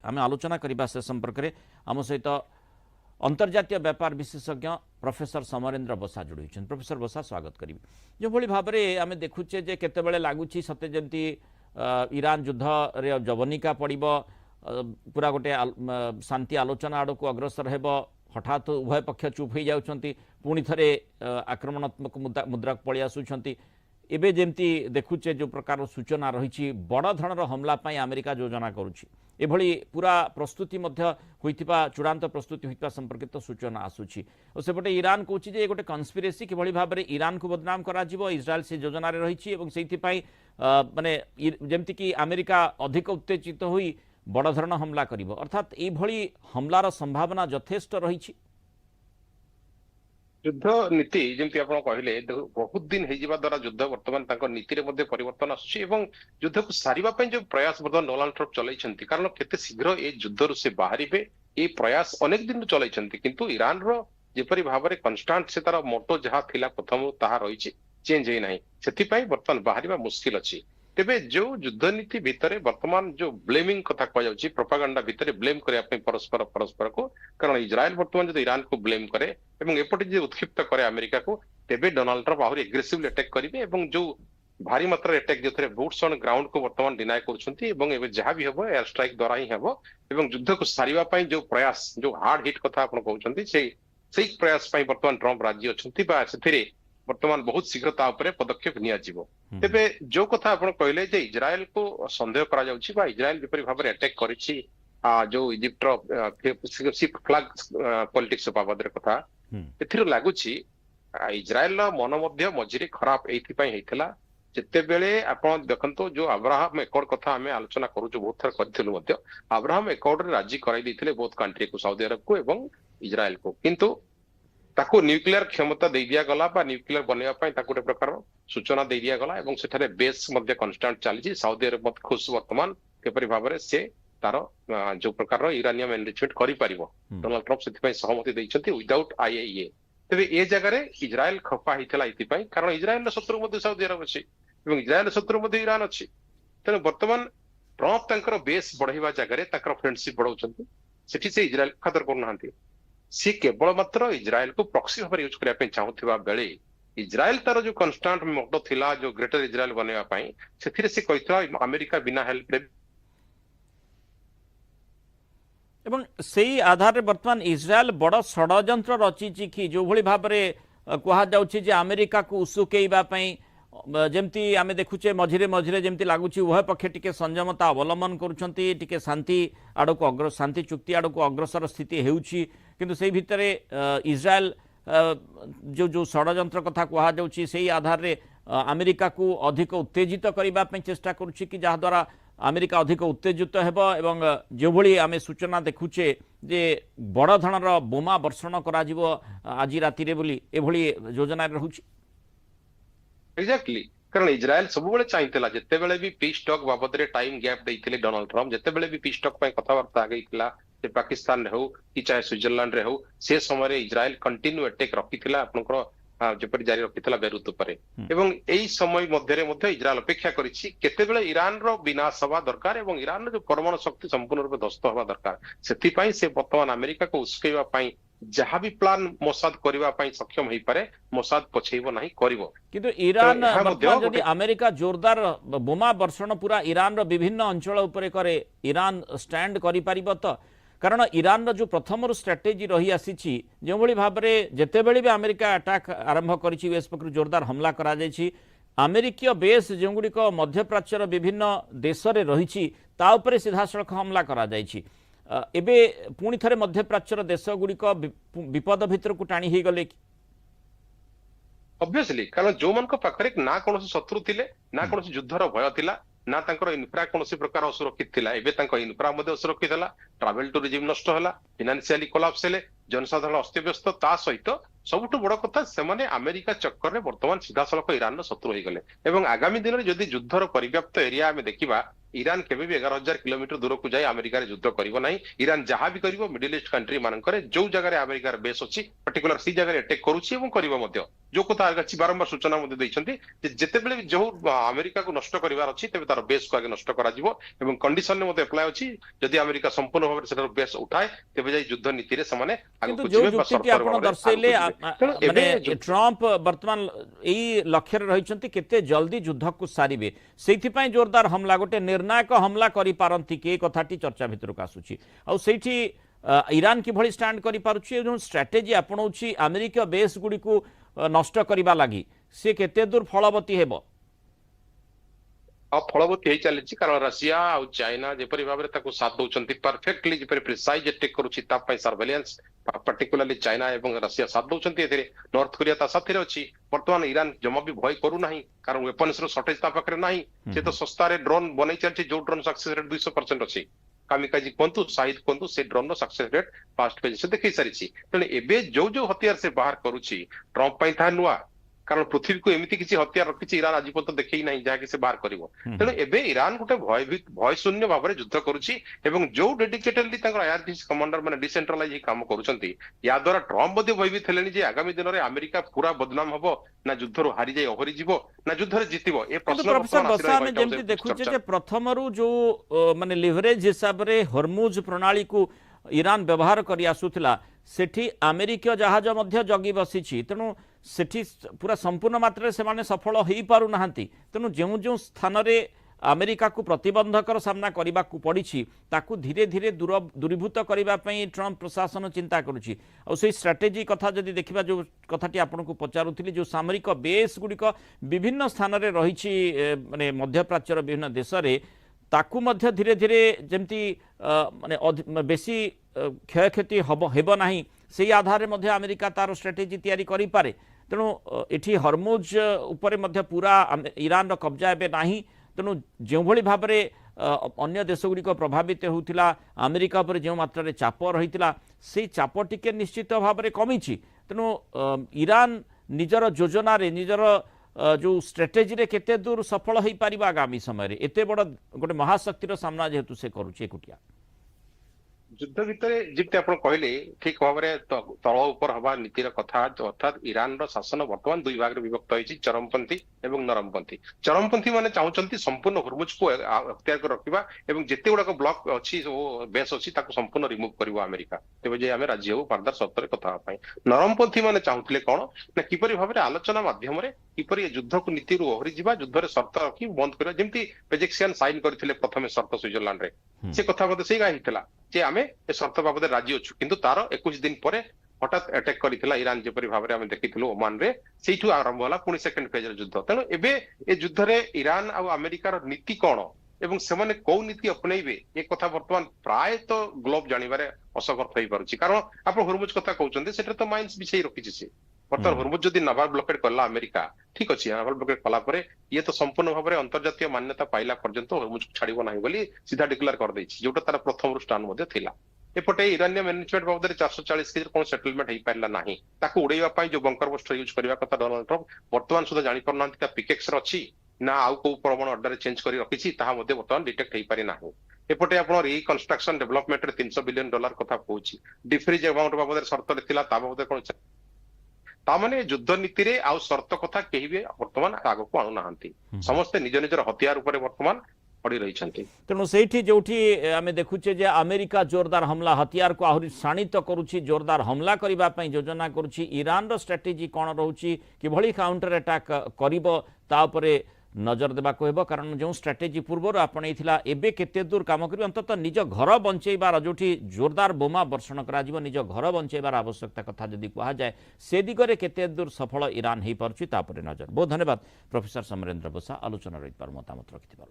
आम आलोचना करवा से संपर्क में आम सहित अंतर्जातीय व्यापार विशेषज्ञ प्रोफेसर समरेन्द्र बसा जोड़ी प्रोफेसर बसा स्वागत करी जो भाई भाव में आम देखुचे जे केतेबेले लगुच सते जमती ईरान युद्ध रे जवनिका पड़ब पूरा गोटे शांति आलोचना आड़ को अग्रसर हेब हठात उभय पक्ष चुप हो जाउछंती पुणी थरे आक्रमणात्मक मुद्रा पलि आसुछंती एबे जेमती देखुचे जो प्रकार सूचना रही बड़ धरणर हमला पाई अमेरिका योजना करुछि एभली पूरा प्रस्तुति मध्य होइतिबा चूड़ांत प्रस्तुति होइतिबा संपर्कित सूचना आसुछि और सेपटे ईरान कहछि जे गोटे कन्स्पिरेसी किभली भाव में ईरान को बदनाम करा जिवो इस्राएल से योजना रे रही एवं सेइथि पाई माने जेमति कि अमेरिका अधिक उत्तेजित होई बड़ धरण हमला करिवो अर्थात एभली हमलार संभावना यथेष्ट रही युद्ध नीति जमती आप कहले बहुत दिन हो द्वारा युद्ध बर्तमान नीति रे परिवर्तन आसुछि एवं युद्ध को सारिबा पई जो प्रयास बर्तमान डोनाल्ड ट्रम्प चलैछंती कारण केते शीघ्र ए युद्ध से बाहरिबे ए प्रयास अनेक दिन चलैछंती किंतु ईरान रो जेपरि भाबरे कांस्टेंट से तार मोटो जहा थिला प्रथम ताहा रहिछि चेंज हे नाही सेति पई बर्तमान बाहरिबा मुश्किल अछि तेबे जो युद्ध नीति भितर बर्तमान जो ब्लेमिंग कथा कह जाउछि प्रोपागेंडा भितर ब्लेम करिया पई परस्पर को कारण इजराइल बर्तमान जो ईरान को ब्लेम करे एवं एपटे जो उत्क्षिप्त करे अमेरिका को तेबे डोनाल्ड ट्रम्प आहुरी एग्रेसिवली अटैक करिवे एवं जो भारी मात्रा अटैक जो थे बूट्स ऑन ग्राउंड को बर्तमान डिनाय करछंती एवं एबे जहां भी हबो एयर स्ट्राइक द्वारा ही हबो एवं युद्ध को सारिबा पई जो प्रयास जो हार्ड हिट कथा आपण कहउछंती सेही प्रयास पई बर्तमान ट्रम्प राज्य अछंती बा सेथिरे बर्तमान बहुत शीघ्र ता उपरे पदक्षेप निया जिवो तेबे जो कथा आपण कहले जे इजराइल को संदेह करा जाउछि बा इजराइल जेपरि भाबरे अटैक करिछि जो इजिप्ट रो शिप फ्लैग पॉलिटिक्स बाबद रे कथा एथिर लागुछि इजराइल मन मध्य मझिरे खराब एथि पई हेतला जेते बेले आपण देखंतो जो अब्राहम एकॉर्ड कथा हमें आलोचना करू जो बहुत थर करथिलु मध्य अब्राहम एकॉर्ड रे राजी कराई दैथिले बहुत कंट्री को सऊदी अरब को एवं इजराइल को किंतु ताको न्यूक्लियर क्षमता दे दिया गला बा न्यूक्लियर बनेवा पई ताको एक प्रकार सूचना दे दिया गला एवं सेठारे बेस मध्य कांस्टेंट चली सऊदी अरब मत खुश वर्तमान केपरि भाबरे से तार जो प्रकार यूरानियम एनरिचमेंट करि परिबो डोनाल्ड ट्रम्प सेति पई सहमति दैछंती विदाउट आईएईए तबे ए जगह रे इजराइल खपा हितला इति पई कारण इजराइल शत्रु मध्य सऊदी अरब अछि एवं इजराइल शत्रु मध्य ईरान अछि तेन वर्तमान ट्रम्प तांकर बेस बढ़ाइबा जगह रे तांकर फ्रेंडशिप बढ़ाउछंती सेठी से इजराइल खातर करनाहांती सी केवल मात्र इजराइल को प्रॉक्सी भाव यूज करने चाहूथिबा बेले इजराइल तार जो कांस्टेंट मोटो थिला जो ग्रेटर इजराइल बनेवा पई सेथिरे से कहितला अमेरिका बिना हेल्प रे एवं सेही आधार रे वर्तमान इजराइल बड़ षडयंत्र रचिछि कि जो भली भाव रे कहा जाउछि जे अमेरिका को उसुकेइबा पई जेमती आमे देखुचे मझिरे मझिरे जेमती लागुछि उभय पक्ष टिके संयमता अवलंबन करुछंती टिके शांति आड़ को शांति चुक्ति आड़ को अग्रसर स्थिति हेउछि किंतु सेही भितरे इजराइल जो जो षडयंत्र कथा कहा जाउछि सेही आधार रे अमेरिका को अधिक उत्तेजित करबा पई चेष्टा करुछि कि जहा द्वारा अमेरिका अधिक उत्तेजित हेबो एवं जो भली आमे सूचना देखुचे जे बड़ धरणर बोमा वर्षण करा जिवो आज राति रे बोली एभली योजना रहुछि एक्जाक्टली कारण इजराइल सब बेले चाहिला जिते बेले भी पीस टॉक बाबद रे टाइम गैप देइथिले डोनाल्ड ट्रम्प जिते बेले भी पीस टॉक पई कथावार्ता आगैथिला जे पाकिस्तान रे हो कि चाहे स्विट्जरलैंड रे हो से समय रे इजराइल कंटिन्यू अटैक रखिथिला आपनकर जेपरि जारी रखिथिला बेरुत उपरे एवं एई समय मध्य रे मध्य इजराइल अपेक्षा करिछि केते बेले ईरान रो विनाश हवा दरकार एवं ईरान रो जो परमाणु शक्ति संपूर्ण रूप ध्वस्त हवा दरकार सेति पई से वर्तमान अमेरिका को उस्केवा पई जहाँ भी प्लान मोसाद करबा पई सक्षम होई पारे मोसाद पछेइबो नाही करबो किंतु ईरान जदि अमेरिका जोरदार बोमा वर्षण पूरा ईरान रो विभिन्न अंचल उपरे करे ईरान स्टैंड करि परिबो तो कारण ईरान रो जो प्रथम स्ट्रेटेजी रही आसीछि जो भली भाव में जेते बेले भी अमेरिका अटैक आरंभ करिछि यूएस पक्षरु जोरदार हमला करा जायछि अमेरिकीय बेस जो गुड़िक मध्यप्राच्यर विभिन्न देश रे रहिछि ता उपरे सीधासळख हमला करा जायछि एबे पुणी थरे मध्यप्राच्यर देश गुड़िक विपद भितर को टाणी ही गले ऑब्वियसली कारण जो मन को पाखरे ना कोन शत्रु थिले ना कोन युद्धर भय थिला ना तांकर इन्फ्रा कोन प्रकार असुरक्षित थिला एबे तांकर इन्फ्रा मध्ये असुरक्षित हला ट्रैवल टूरिज्म नष्ट हला फाइनेंशियली कोलैप्स हेले जनसाधारण अस्तव्यस्त ता सहित सबुठु बड़ कथा सेमाने अमेरिका चक्कर रे वर्तमान सीधा सलख ईरान शत्रु हो गले एवं आगामी दिन रे जदि युद्धर परिव्याप्त एरिया में देखिबा ଇରାନ କେବେ ବି 11,000 କିଲୋମିଟର ଦୂରକୁ ଯାଇ ଆମେରିକାରେ ଯୁଦ୍ଧ କରିବ ନାହିଁ। ଇରାନ ଯାହା ବି କରିବ ମିଡିଲ ଇଷ୍ଟ କଣ୍ଟ୍ରି ମାନଙ୍କରେ ଯୋଉ ଜାଗାରେ ଆମେରିକାର ବେସ୍ ଅଛି ପର୍ଟିକୁଲାର ସେଇ ଜାଗାରେ ଆଟାକ୍ କରୁଛି ଏବଂ କରିବ ମଧ୍ୟ। ଯୋଉ କଥା ଅଛି ବାରମ୍ବାର ସୂଚନା ମଧ୍ୟ ଦେଇଛନ୍ତି ଯେ ଯେତେବେଳେ ବି ଯୋଉ ଆମେରିକାକୁ ନଷ୍ଟ କରିବାର ଅଛି ତେବେ ତାର ବେସ୍ କୁ ଆଗେ ନଷ୍ଟ କରାଯିବ ଏବଂ କଣ୍ଡିସନରେ ମଧ୍ୟ ଆପ୍ଲାଏ ଅଛି ଯଦି ଆମେରିକା ସମ୍ପୂର୍ଣ୍ଣ ଭାବରେ ସେଟାର ବେସ୍ ଉଠାଏ ତେବେ ଯାଇ ଯୁଦ୍ଧ ନୀତିରେ ସେମାନେ କିନ୍ତୁ ଆଗକୁ ଯୋଉ ଯିବେ ବା ଯୁକ୍ତିଟି ସର୍ତ୍ତକ ଆପଣ ଭାବରେ ଦର୍ଶାଇଲେ ଆଗକୁ ଯିବେ। ତେଣୁ ମାନେ ଏବେ ଟ୍ରମ୍ପ ବର୍ତ୍ତମାନ ଏଇ ଲକ୍ଷ୍ୟରେ ରହିଛନ୍ତି କେତେ ଜଲ୍ଦି ଯୁଦ୍ଧକୁ ସାରିବେ, ସେଇଥିପାଇଁ ଜୋରଦାର ହମଲା ଗୋଟେ ନିର୍ଣ୍ଣାୟକ ହମଲା କରିପାରନ୍ତି କି ଏ କଥାଟି ଚର୍ଚ୍ଚା ଭିତରକୁ ଆସୁଛି। ଆଉ ସେଇଠି ଇରାନ କିଭଳି ଷ୍ଟାଣ୍ଡ କରିପାରୁଛି ଏ ଯେଉଁ ଷ୍ଟ୍ରାଟେଜି ଆପଣଉଛି ଆମେରିକା ବେସ୍ ଗୁଡ଼ିକୁ ନଷ୍ଟ କରିବା ଲାଗି ସେ କେତେ ଦୂର ଫଳବତୀ ହେବ? ଫଳବତୀ ହେଇ ଚାଲିଛି କାରଣ ରଷିଆ ଆଉ ଚାଇନା ଯେପରି ଭାବରେ ତାକୁ ସାଥ ଦଉଛନ୍ତି ପରଫେକ୍ଟଲି ଯେପରି ପ୍ରିସାଇଜ ଆଟାକ୍ କରୁଛି ତା ପାଇଁ ସର୍ଭେଲିଆନ୍ସ ପାର୍ଟିକୁଲାରଲି ଚାଇନା ଏବଂ ରଷିଆ ସାଥ ଦଉଛନ୍ତି ଏଥିରେ। ନର୍ଥ କୋରିଆ ତା ସାଥିରେ ଅଛି। ବର୍ତ୍ତମାନ ଇରାନ ଜମା ବି ଭୟ କରୁନାହିଁ କାରଣ ୱେପନ୍ସ ର ସର୍ଟେଜ ତା ପାଖରେ ନାହିଁ। ସେ ତ ଶସ୍ତାରେ ଡ୍ରୋନ ବନେଇ ଚାଲିଛି ଯୋଉ ଡ୍ରୋନ ସକ୍ସେସ ରେଟ୍ 200% ଅଛି। କାମିକାଜି କୁହନ୍ତୁ ସାହିଦ କୁହନ୍ତୁ ସେ ଡ୍ରୋନ ର ସକ୍ସେସ ରେଟ୍ ଫାଷ୍ଟ ପେଜ ସେ ଦେଖେଇ ସାରିଛି। ତେଣୁ ଏବେ ଯୋଉ ଯୋଉ ହତିଆର ସେ ବାହାର କରୁଛି ଟ୍ରମ୍ପ ପାଇଁ ତାହା ନୂଆ କାରଣ ପୃଥିବୀକୁ ଏମିତି କିଛି ହତିଆର ରଖିଛି ଇରାନ ଆଜି ପର୍ଯ୍ୟନ୍ତ ଦେଖେଇ ନାହିଁ ଯାହାକି ସେ ବାହାର କରିବ। ତେଣୁ ଏବେ ଇରାନ ଗୋଟେ ଭୟ ଶୂନ୍ୟ ଭାବରେ ଯୁଦ୍ଧ କରୁଛି ଏବଂ ଯୋଉ ଡେଡିକେଟେଡଲି ତାଙ୍କର ଆଇଆରଜିସି କମାଣ୍ଡର ମାନେ ଡିସେଣ୍ଟ୍ରାଲାଇଜ ହେଇ କାମ କରୁଛନ୍ତି ୟା ଦ୍ୱାରା ଟ୍ରମ୍ପ ମଧ୍ୟ ଭୟଭୀତ ହେଲେଣି ଯେ ଆଗାମୀ ଦିନରେ ଆମେରିକା ପୁରା ବଦନାମ ହବ ନା ଯୁଦ୍ଧରୁ ହାରିଯାଇ ଅହରି ଯିବ ନା ଯୁଦ୍ଧରେ ଜିତିବ ଏ କିନ୍ତୁ ପ୍ରଶ୍ନ ପ୍ରଫେସର ବର୍ତ୍ତମାନ ବସା ଆମେ ଯେମିତି ଦେଖୁଛେ ଯେ ପ୍ରଥମରୁ ଯୋଉ ମାନେ ଲିଭରେଜ ହିସାବରେ ହରମୁଜ ପ୍ରଣାଳୀକୁ ଇରାନ ବ୍ୟବହାର କରି ଆସୁଥିଲା ସେଠି ଆମେରିକୀୟ ଜାହାଜ ମଧ୍ୟ ଜଗି ବସିଛି। ତେଣୁ ସେଠି ପୁରା ସମ୍ପୂର୍ଣ୍ଣ ମାତ୍ରାରେ ସେମାନେ ସଫଳ ହୋଇପାରୁନାହାନ୍ତି। ତେଣୁ ଯେଉଁ ଯେଉଁ ସ୍ଥାନରେ ଆମେରିକାକୁ ପ୍ରତିବନ୍ଧକର ସାମ୍ନା କରିବାକୁ ପଡ଼ିଛି ତାକୁ ଧୀରେ ଧୀରେ ଦୂରୀଭୂତ କରିବା ପାଇଁ ଟ୍ରମ୍ପ ପ୍ରଶାସନ ଚିନ୍ତା କରୁଛି। ଆଉ ସେଇ ଷ୍ଟ୍ରାଟେଜି କଥା ଯଦି ଦେଖିବା ଯେଉଁ କଥାଟି ଆପଣଙ୍କୁ ପଚାରୁଥିଲି ଯେଉଁ ସାମରିକ ବେସ୍ ଗୁଡ଼ିକ ବିଭିନ୍ନ ସ୍ଥାନରେ ରହିଛି ମାନେ ମଧ୍ୟପ୍ରାଚ୍ୟର ବିଭିନ୍ନ ଦେଶରେ ତାକୁ ମଧ୍ୟ ଧୀରେ ଧୀରେ ଯେମିତି ମାନେ ବେଶୀ କ୍ଷୟକ୍ଷତି ହେବ ନାହିଁ ସେଇ ଆଧାରରେ ମଧ୍ୟ ଆମେରିକା ତାର ଷ୍ଟ୍ରାଟେଜି ତିଆରି କରିପାରେ। ତେଣୁ ଏଠି ହରମୁଜ ଉପରେ ମଧ୍ୟ ପୁରା ଇରାନର କବ୍ଜା ଏବେ ନାହିଁ। ତେଣୁ ଯେଉଁଭଳି ଭାବରେ ଅନ୍ୟ ଦେଶଗୁଡ଼ିକ ପ୍ରଭାବିତ ହେଉଥିଲା ଆମେରିକା ଉପରେ ଯେଉଁ ମାତ୍ରାରେ ଚାପ ରହିଥିଲା ସେଇ ଚାପ ଟିକେ ନିଶ୍ଚିତ ଭାବରେ କମିଛି। ତେଣୁ ଇରାନ ନିଜର ଯୋଜନାରେ ନିଜର जो स्ट्रेटेजी रे केते दूर सफल हो पारिबा आगामी समय रे एते बड़ गोटे महाशक्तिर सामना जेहेतु से करूची एकुटिया ଯୁଦ୍ଧ ଭିତରେ ଯେମିତି ଆପଣ କହିଲେ ଠିକ ଭାବରେ ତଳ ଉପର ହବା ନୀତିର କଥା ଅର୍ଥାତ ଇରାନର ଶାସନ ବର୍ତ୍ତମାନ ଦୁଇ ଭାଗରେ ବିଭକ୍ତ ହୋଇଛି ଚରମପନ୍ଥୀ ଏବଂ ନରମପନ୍ଥୀ। ଚରମପନ୍ଥୀ ମାନେ ଚାହୁଁଛନ୍ତି ସମ୍ପୂର୍ଣ୍ଣ ହରମୁଜକୁ ଅକ୍ତିଆର କରି ରଖିବା ଏବଂ ଯେତେ ଗୁଡାକ ବ୍ଲକ ଅଛି ବେସ୍ ଅଛି ତାକୁ ସମ୍ପୂର୍ଣ୍ଣ ରିମୁଭ କରିବ ଆମେରିକା ତେବେ ଯେ ଆମେ ରାଜି ହେବୁ ଫାର୍ଦର ସର୍ତ୍ତରେ କଥା ହେବା ପାଇଁ। ନରମପନ୍ଥୀ ମାନେ ଚାହୁଁଥିଲେ କଣ ନା କିପରି ଭାବରେ ଆଲୋଚନା ମାଧ୍ୟମରେ କିପରି ଏ ଯୁଦ୍ଧକୁ ନୀତିରୁ ଓହରି ଯିବା ଯୁଦ୍ଧରେ ସର୍ତ୍ତ ରଖି ବନ୍ଦ କରିବା ଯେମିତି ପେଜେକ୍ସିଆନ ସାଇନ କରିଥିଲେ ପ୍ରଥମେ ସର୍ତ୍ତ ସୁଇଜରଲ୍ୟାଣ୍ଡରେ ସେ କଥା ମଧ୍ୟ ସେଇଆ ହେଇଥିଲା ଯେ ଆମେ ଏ ସର୍ତ୍ତ ବାବଦରେ ରାଜି ଅଛୁ କିନ୍ତୁ ତାର 21 ଦିନ ପରେ ହଠାତ୍ ଆଟାକ୍ କରିଥିଲା ଇରାନ ଯେପରି ଭାବରେ ଆମେ ଦେଖିଥିଲୁ ଓମାନରେ ସେଇଠୁ ଆରମ୍ଭ ହେଲା ପୁଣି ସେକେଣ୍ଡ ଫେଜର ଯୁଦ୍ଧ। ତେଣୁ ଏବେ ଏ ଯୁଦ୍ଧରେ ଇରାନ ଆଉ ଆମେରିକାର ନୀତି କଣ ଏବଂ ସେମାନେ କୋଉ ନୀତି ଅପନେଇବେ ଏ କଥା ବର୍ତ୍ତମାନ ପ୍ରାୟତଃ ଗ୍ଲୋବ ଜାଣିବାରେ ଅସମର୍ଥ ହେଇପାରୁଛି। କାରଣ ଆପଣ ହରମୁଜ କଥା କହୁଛନ୍ତି ସେଠାରେ ତ ମାଇନ୍ସ ବିଛେଇ ରଖିଛି ସେ ବର୍ତ୍ତମାନ ହରମୁଜ ଯଦି ନାଭାଲ ବ୍ଲକେଡ କଲା ଆମେରିକା ଠିକ ଅଛି ନାଭାଲ ବ୍ଲକେଡ କଲା ପରେ ଇଏ ତ ସମ୍ପୂର୍ଣ୍ଣ ଭାବରେ ଅନ୍ତର୍ଜାତୀୟ ମାନ୍ୟତା ପାଇଲା ପର୍ଯ୍ୟନ୍ତ ହରମୁଜକୁ ଛାଡିବ ନାହିଁ ବୋଲି ସିଧା ଡିକ୍ଲେୟାର କରିଦେଇଛି ଯୋଉଟା ତାର ପ୍ରଥମରୁ ଷ୍ଟାଣ୍ଡ ମଧ୍ୟ ଥିଲା। ଏପଟେ ଇରାନିୟ ମ୍ୟାନେଜମେଣ୍ଟ ବାବଦରେ 440 କେଜି କୌଣସି ସେଟଲମେଣ୍ଟ ହେଇପାରିଲା ନାହିଁ। ତାକୁ ଉଡେଇବା ପାଇଁ ଯୋଉ ବଙ୍କର ବୋଷ୍ଟର ୟୁଜ କରିବା କଥା ଡୋନାଲ୍ଡ ଟ୍ରମ୍ପ ବର୍ତ୍ତମାନ ସୁଦ୍ଧା ଜାଣିପାରୁନାହାନ୍ତି ତା ପିକେକ୍ସ ଅଛି ନା ଆଉ କୋଉ ପରମାଣୁ ଅର୍ଡରରେ ଚେଞ୍ଜ କରି ରଖିଛି ତାହା ମଧ୍ୟ ବର୍ତ୍ତମାନ ଡିଟେକ୍ଟ ହେଇପାରି ନାହିଁ। ଏପଟେ ଆପଣ ରିକନଷ୍ଟ୍ରକ୍ସନ ଡେଭଲପମେଣ୍ଟରେ $300 ବିଲିୟନ କଥା କହୁଛି ଡିଫ୍ରିଜ ଆମାଉଣ୍ଟ ବାବଦରେ ସର୍ତ୍ତରେ ଥିଲା ତା ବାବଦରେ କଣ ତାମାନେ ଯୁଦ୍ଧ ନୀତିରେ ଆଉ ସର୍ତ୍ତ କଥା କେହି ବି ବର୍ତ୍ତମାନ ଆଗକୁ ଆଣୁନାହାନ୍ତି। ସମସ୍ତେ ନିଜ ନିଜର ହତିଆର ଉପରେ ବର୍ତ୍ତମାନ ପଡି ରହିଛନ୍ତି। ତେଣୁ ସେଇଠି ଯୋଉଠି ଆମେ ଦେଖୁଛେ ଯେ ଆମେରିକା ଜୋରଦାର ହମଲା ହତିଆରକୁ ଆହୁରି ଶାଣିତ କରୁଛି ଜୋରଦାର ହମଲା କରିବା ପାଇଁ ଯୋଜନା କରୁଛି ଇରାନର ଷ୍ଟ୍ରାଟେଜି କ'ଣ ରହୁଛି କିଭଳି କାଉଣ୍ଟର ଆଟାକ୍ କରିବ ତା ଉପରେ नजर देवाक हेब कारण जो स्ट्राटेजी पूर्वर आपणईला एबे केते दूर काम करिवे अंततः निज घर बंचेबार जोठी जोरदार बोमा वर्षण करा जिवो निज घर बंचेबार आवश्यकता कथा जदि कहा जाए से दिगरे केते दूर सफल ईरान हो पारुछि तापरे नजर। बहुत धन्यवाद प्रोफेसर समरेंद्र बसा आलोचना मतामत रखिथिबार।